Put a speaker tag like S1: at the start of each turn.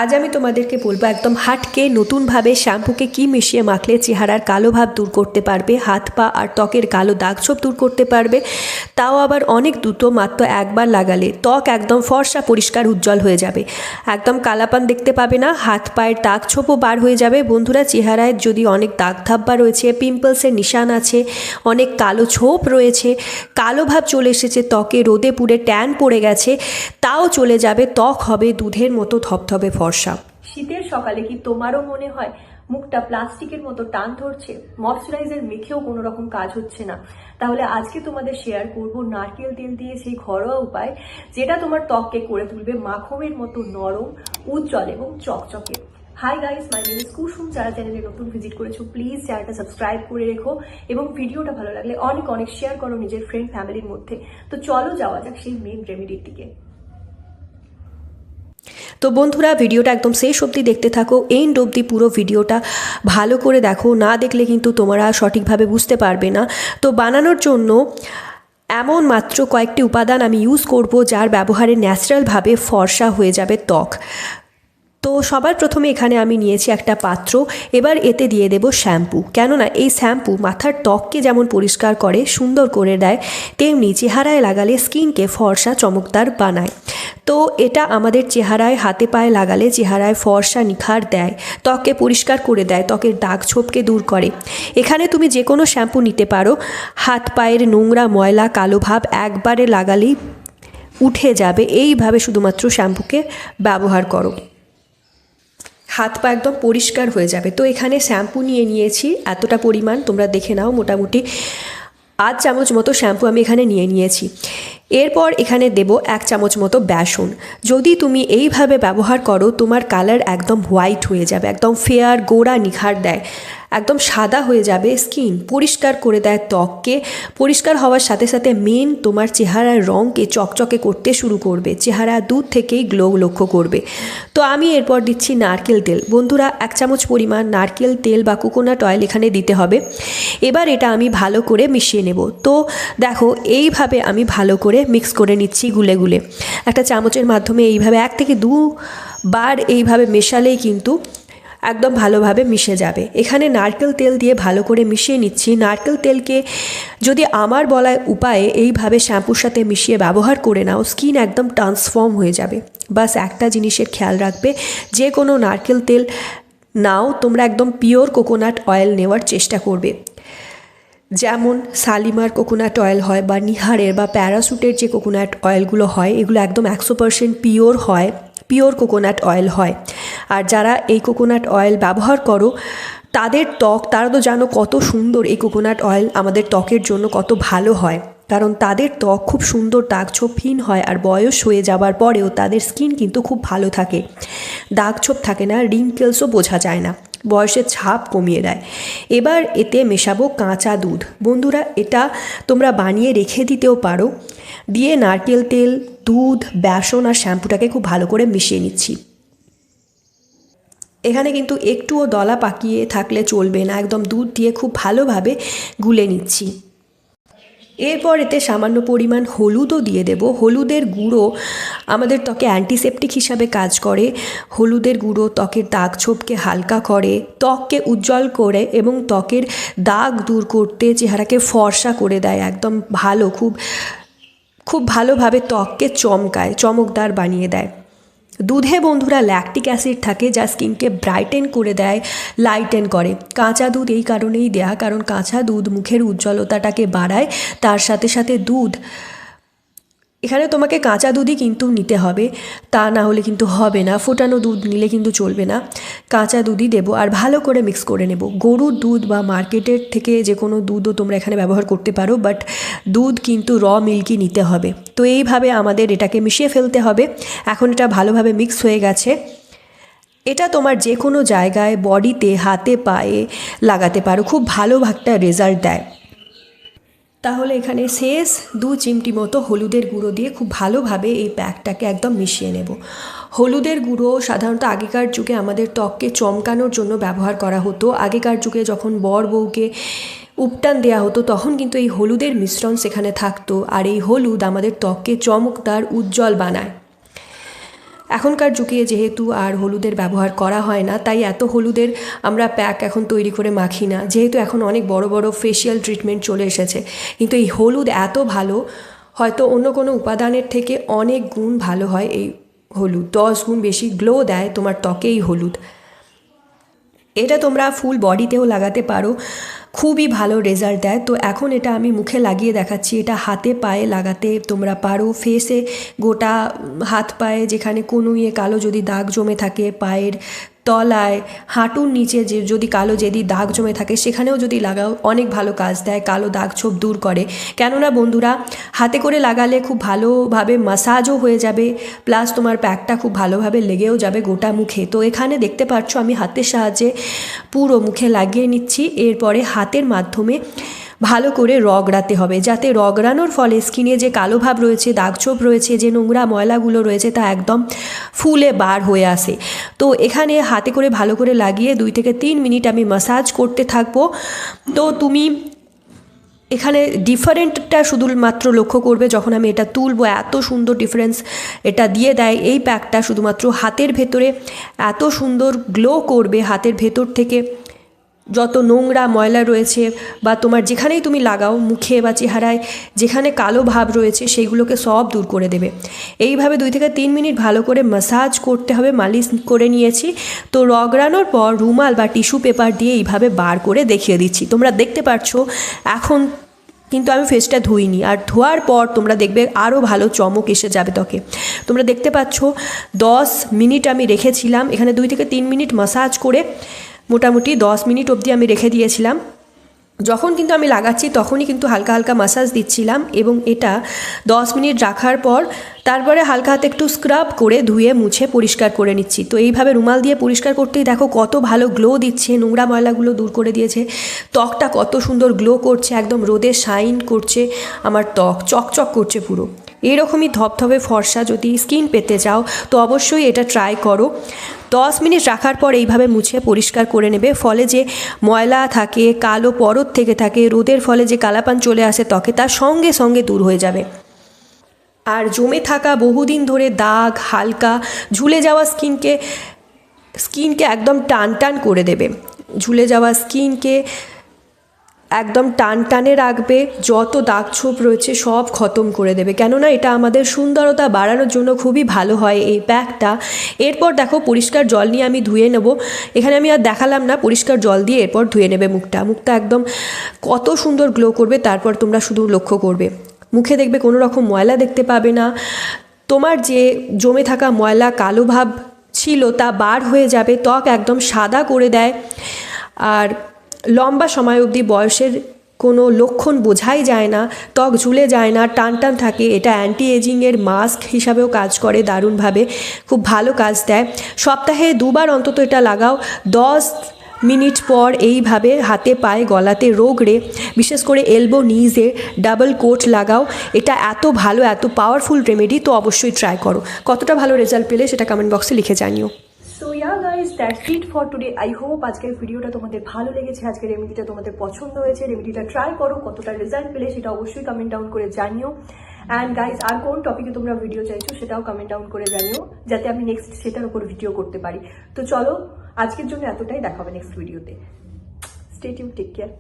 S1: আজ আমি তোমাদেরকে বলবো একদম হাটকে নতুনভাবে শ্যাম্পুকে কি মিশিয়ে মাখলে চেহারার কালো ভাব দূর করতে পারবে, হাত পা আর ত্বকের কালো দাগ ছোপ দূর করতে পারবে, তাও আবার অনেক দ্রুত। মাত্র একবার লাগালে ত্বক একদম ফর্সা পরিষ্কার উজ্জ্বল হয়ে যাবে, একদম কালাপান দেখতে পাবে না, হাত পায়ের দাগ ছোপও বার হয়ে যাবে। বন্ধুরা, চেহারায় যদি অনেক দাগ ধাব্বা রয়েছে, পিম্পলসের নিশান আছে, অনেক কালো ছোপ রয়েছে, কালো ভাব চলে এসেছে ত্বকে, রোদে পুড়ে ট্যান পড়ে গেছে, তাও চলে যাবে। ত্বক হবে দুধের মতো ধবধবে ফর্সা। শীতের সকালে কি তোমারও মনে হয় মুখটা প্লাস্টিকের মতো টান ধরছে, ময়শ্চারাইজার মেখেও কোনো রকম কাজ হচ্ছে না? তাহলে আজকে তোমাদের শেয়ার করব নারকেল তেল দিয়ে সেই ঘরোয়া উপায়, যেটা তোমার ত্বককে করে তুলবে মাখনের মতো নরম, উজ্জ্বল এবং চকচকে। Hi guys, my name is Kusum. যারা চ্যানেলে নতুন ভিজিট করেছো প্লিজ চ্যানেলটা সাবস্ক্রাইব করে রেখো এবং ভিডিওটা ভালো লাগলে অনেক অনেক শেয়ার করো নিজের ফ্রেন্ড ফ্যামিলির মধ্যে। তো চলো যাওয়া যাক সেই মেন রেমেডির দিকে। তো বন্ধুরা, ভিডিওটা একদম শেষ অবধি দেখতে থাকো, এন্ড অবধি পুরো ভিডিওটা ভালো করে দেখো, না দেখলে কিন্তু তোমরা সঠিকভাবে বুঝতে পারবে না। তো বানানোর জন্য এমন মাত্র কয়েকটি উপাদান আমি ইউজ করব, যার ব্যবহারে ন্যাচারালভাবে ফর্সা হয়ে যাবে ত্বক। তো সবার প্রথমে এখানে আমি নিয়েছি একটা পাত্র। এবার এতে দিয়ে দেব শ্যাম্পু, কেননা এই শ্যাম্পু মাথার ত্বককে যেমন পরিষ্কার করে, সুন্দর করে দেয়, তেমনি চেহারায় লাগালে স্কিনকে ফর্সা চমকদার বানায়। তো এটা আমাদের চেহারায় হাতে পায়ে লাগালে চেহারায় ফর্সা নিখার দেয়, ত্বককে পরিষ্কার করে দেয়, ত্বকের দাগ ছোপকে দূর করে। এখানে তুমি যে কোনো শ্যাম্পু নিতে পারো। হাত পায়ের নোংরা ময়লা কালো ভাব একবারে লাগালেই উঠে যাবে। এইভাবে শুধুমাত্র শ্যাম্পুকে ব্যবহার করো, হাত পা একদম পরিষ্কার হয়ে যাবে। তো এখানে শ্যাম্পু নিয়েছি এতটা পরিমাণ, তোমরা দেখে নাও, মোটামুটি 8 চামচ মতো শ্যাম্পু আমি এখানে নিয়েছি। এরপর এখানে দেব 1 চামচ মতো বেসন। যদি তুমি এইভাবে ব্যবহার করো, তোমার কালার একদম হোয়াইট হয়ে যাবে, একদম ফেয়ার গোড়া নিখার দেয়, একদম সাদা হয়ে যাবে স্কিন, পরিষ্কার করে দেয় ত্বককে। পরিষ্কার হওয়ার সাথে সাথে মেন তোমার চেহারার রঙকে চকচকে করতে শুরু করবে, চেহারা দূর থেকেই গ্লো লক্ষ্য করবে। তো আমি এরপর দিচ্ছি নারকেল তেল। বন্ধুরা, 1 চামচ পরিমাণ নারকেল তেল বা কোকোনাট অয়েল এখানে দিতে হবে। এবার এটা আমি ভালো করে মিশিয়ে নেব। তো দেখো, এইভাবে আমি ভালো করে মিক্স করে নিচ্ছি গুলে গুলে। একটা চামচের মাধ্যমে এইভাবে 1 থেকে 2 বার এইভাবে মেশালেই কিন্তু একদম ভালোভাবে মিশে যাবে। এখানে নারকেল তেল দিয়ে ভালো করে মিশিয়ে নিচ্ছি। নারকেল তেলকে যদি আমার বলা উপায়ে এইভাবে শ্যাম্পুর সাথে মিশিয়ে ব্যবহার করে নাও, স্কিন একদম ট্রান্সফর্ম হয়ে যাবে। বাস একটা জিনিসের খেয়াল রাখবে, যে কোনো নারকেল তেল নাও, তোমরা একদম পিওর কোকোনাট অয়েল নেওয়ার চেষ্টা করবে। যেমন শালিমার কোকোনাট অয়েল হয়, বা নিহারের বা প্যারাশুটের যে কোকোনাট অয়েলগুলো হয়, এগুলো একদম 100% পিওর হয়, পিওর কোকোনাট অয়েল হয়। আর যারা এই কোকোনাট অয়েল ব্যবহার করো, তাদের ত্বক, তারা তো জানো কত সুন্দর এই কোকোনাট অয়েল আমাদের ত্বকের জন্য কত ভালো হয়, কারণ তাদের ত্বক খুব সুন্দর দাগ ছোপহীন হয়, আর বয়স হয়ে যাবার পরেও তাদের স্কিন কিন্তু খুব ভালো থাকে, দাগ ছোপ থাকে না, রিঙ্কেলসও বোঝা যায় না, বয়সের ছাপ কমিয়ে দেয়। এবার এতে মেশাবো কাঁচা দুধ। বন্ধুরা, এটা তোমরা বানিয়ে রেখে দিতেও পারো। দিয়ে নারকেল তেল, দুধ, বেসন আর শ্যাম্পুটাকে খুব ভালো করে মিশিয়ে নিচ্ছি। এখানে কিন্তু একটুও দলা পাকিয়ে থাকলে চলবে না, একদম দুধ দিয়ে খুব ভালোভাবে গুলে নিচ্ছি। এরপর এতে সামান্য পরিমাণ হলুদও দিয়ে দেব। হলুদের গুঁড়ো আমাদের ত্বকে অ্যান্টিসেপটিক হিসাবে কাজ করে। হলুদের গুঁড়ো ত্বকের দাগ ছোপকে হালকা করে, ত্বককে উজ্জ্বল করে এবং ত্বকের দাগ দূর করতে, চেহারাকে ফর্সা করে দেয়, একদম ভালো, খুব ভালোভাবে ত্বককে চমকায়, চমকদার বানিয়ে দেয়। দুধে বন্ধুরা ল্যাকটিক অ্যাসিড থাকে, যা স্কিনকে ব্রাইটেন করে দেয়, লাইটেন করে। কাঁচা দুধ এই কারণেই দেয়া, কারণ কাঁচা দুধ মুখের উজ্জ্বলতাটাকে বাড়ায়। তার সাথে সাথে দুধ, এখানে তোমাকে কাঁচা দুধই কিন্তু নিতে হবে, তা না হলে কিন্তু হবে না, ফোটানো দুধ নিলে কিন্তু চলবে না। কাঁচা দুধই দেবো আর ভালো করে মিক্স করে নেব। গরুর দুধ বা মার্কেটের থেকে যে কোনো দুধও তোমরা এখানে ব্যবহার করতে পারো, বাট দুধ কিন্তু মিল্কই নিতে হবে। তো এইভাবে আমাদের এটাকে মিশিয়ে ফেলতে হবে। এখন এটা ভালোভাবে মিক্স হয়ে গেছে। এটা তোমার যে কোনো জায়গায়, বডিতে, হাতে পায়ে লাগাতে পারো, খুব ভালো একটা রেজাল্ট দেয়। তাহলে এখানে শেষ 2 চিমটি মতো হলুদের গুঁড়ো দিয়ে খুব ভালোভাবে এই প্যাকটাকে একদম মিশিয়ে নেব। হলুদের গুঁড়ো সাধারণত আগেকার যুগে আমাদের ত্বককে চমকানোর জন্য ব্যবহার করা হতো। আগেকার যুগে যখন বর বউকে উপটান দেওয়া হতো, তখন কিন্তু এই হলুদের মিশ্রণ সেখানে থাকতো, আর এই হলুদ আমাদের ত্বককে চমকদার উজ্জ্বল বানায়। এখনকার যুগে যেহেতু আর হলুদের ব্যবহার করা হয় না, তাই এত হলুদের আমরা প্যাক এখন তৈরি করে মাখি না, যেহেতু এখন অনেক বড় বড় ফেশিয়াল ট্রিটমেন্ট চলে এসেছে। কিন্তু এই হলুদ এত ভালো, হয়তো অন্য কোনো উপাদানের থেকে অনেক গুণ ভালো হয় এই হলুদ, 10 গুণ বেশি গ্লো দেয় তোমার ত্বকে এই হলুদ। এটা তোমরা ফুল বডিতেও লাগাতে পারো, খুবই ভালো রেজাল্ট দেয়। তো এখন এটা আমি মুখে লাগিয়ে দেখাচ্ছি, এটা হাতে পায়ে লাগাতে তোমরা পারো, ফেসে গোটা হাত পায়ে যেখানে কনুইয়ে কালো যদি দাগ জমে থাকে, পায়ের তলায়, হাঁটুর নিচে যে যদি কালো যদি দাগ জমে থাকে সেখানেও যদি লাগাও অনেক ভালো কাজ দেয়, কালো দাগ ছোপ দূর করে। কেননা বন্ধুরা, হাতে করে লাগালে খুব ভালোভাবে মাসাজও হয়ে যাবে, প্লাস তোমার প্যাকটা খুব ভালোভাবে লেগেও যাবে গোটা মুখে। তো এখানে দেখতে পাচ্ছ আমি হাতের সাহায্যে পুরো মুখে লাগিয়ে নিচ্ছি। এরপরে হাতের মাধ্যমে ভালো করে রগড়াতে হবে, যাতে রগড়ানোর ফলে স্কিনে যে কালো ভাব রয়েছে, দাগছোপ রয়েছে, যে নোংরা ময়লাগুলো রয়েছে তা একদম ফুলে বার হয়ে আসে। তো এখানে হাতে করে ভালো করে লাগিয়ে 2 থেকে 3 মিনিট আমি ম্যাসাজ করতে থাকবো। তো তুমি এখানে ডিফারেন্টটা শুধুমাত্র লক্ষ্য করবে যখন আমি এটা তুলবো, এত সুন্দর ডিফারেন্স এটা দিয়ে দেয় এই প্যাকটা। শুধুমাত্র হাতের ভেতরে এত সুন্দর গ্লো করবে, হাতের ভেতর থেকে যত নোংরা ময়লা রয়েছে বা তোমার যেখানেই তুমি লাগাও মুখে বা চেহারায় যেখানে কালো ভাব রয়েছে সেইগুলোকে সব দূর করে দেবে। এইভাবে 2 থেকে 3 মিনিট ভালো করে ম্যাসাজ করতে হবে। মালিশ করে নিয়েছি, তো রগড়ানোর পর রুমাল বা টিস্যু পেপার দিয়ে এইভাবে বার করে দেখিয়ে দিচ্ছি। তোমরা দেখতে পাচ্ছ এখন কিন্তু আমি ফেসটা ধুইনি, আর ধোয়ার পর তোমরা দেখবে আরও ভালো চমক এসে যাবে ত্বকে। তোমরা দেখতে পাচ্ছ 10 মিনিট আমি রেখেছিলাম, এখানে 2 থেকে 3 মিনিট ম্যাসাজ করে মোটামুটি 10 মিনিট অবধি আমি রেখে দিয়েছিলাম। যখন কিন্তু আমি লাগাচ্ছি তখনই কিন্তু হালকা হালকা ম্যাসাজ দিচ্ছিলাম, এবং এটা 10 মিনিট রাখার পর তারপরে হালকা হাতে একটু স্ক্রাব করে ধুয়ে মুছে পরিষ্কার করে নিচ্ছি। তো এইভাবে রুমাল দিয়ে পরিষ্কার করতেই দেখো কত ভালো গ্লো দিচ্ছে, নোংরা ময়লাগুলো দূর করে দিয়েছে, ত্বকটা কত সুন্দর গ্লো করছে, একদম রোদে শাইন করছে, আমার ত্বক চকচক করছে পুরো। এরকমই ধপধপে ফর্সা যদি স্কিন পেতে চাও তো অবশ্যই এটা ট্রাই করো। 10 মিনিট রাখার পর এইভাবে মুছে পরিষ্কার করে নেবে, ফলে যে ময়লা থাকে, কালো পরত থেকে থাকে, রোদের ফলে যে কালাপান চলে আসে ত্বকে, তার সঙ্গে সঙ্গে দূর হয়ে যাবে। আর জমে থাকা বহুদিন ধরে দাগ, হালকা ঝুলে যাওয়া স্কিনকে একদম টান টান করে দেবে। ঝুলে যাওয়া স্কিনকে একদম টান টানে রাখবে, যত দাগ ছোপ রয়েছে সব খতম করে দেবে। কেননা এটা আমাদের সুন্দরতা বাড়ানোর জন্য খুবই ভালো হয় এই প্যাকটা। এরপর দেখো পরিষ্কার জল নিয়ে আমি ধুয়ে নেব। এখানে আমি আর দেখালাম না, পরিষ্কার জল দিয়ে এরপর ধুয়ে নেবে মুখটা একদম কত সুন্দর গ্লো করবে। তারপর তোমরা শুধু লক্ষ্য করবে মুখে দেখবে কোনো রকম ময়লা দেখতে পাবে না, তোমার যে জমে থাকা ময়লা কালো ভাব ছিল তা বার হয়ে যাবে, ত্বক একদম সাদা করে দেয়। আর লম্বা সময় অবধি বয়সের কোনো লক্ষণ বোঝাই যায় না, ত্বক ঝুলে যায় না, টান টান থাকে। এটা অ্যান্টি এজিংয়ের মাস্ক হিসাবেও কাজ করে দারুণভাবে, খুব ভালো কাজ দেয়। সপ্তাহে 2 বার অন্তত এটা লাগাও। 10 মিনিট পর এইভাবে হাতে পায়ে গলাতে রগড়ে, বিশেষ করে এলবো নিজে ডাবল কোট লাগাও। এটা এত ভালো, এত পাওয়ারফুল রেমেডি, তো অবশ্যই ট্রাই করো। কতটা ভালো রেজাল্ট পেলে সেটা কমেন্ট বক্সে লিখে জানিও। So yeah guys, that's it for today. I hope আজকের ভিডিওটা তোমাদের ভালো লেগেছে, আজকের রেমেডিটা তোমাদের পছন্দ হয়েছে। রেমেডিটা ট্রাই করো, কতটা রেজাল্ট পেলে সেটা অবশ্যই কমেন্ট ডাউন করে জানিও। অ্যান্ড গাইজ, আর কোন টপিকে তোমরা ভিডিও চাইছো সেটাও কমেন্ট ডাউন করে জানিও, যাতে আমি নেক্সট সেটার উপর ভিডিও করতে পারি। তো চলো আজকের জন্য এতটাই, দেখা হবে নেক্সট ভিডিওতে। Stay tuned, take care.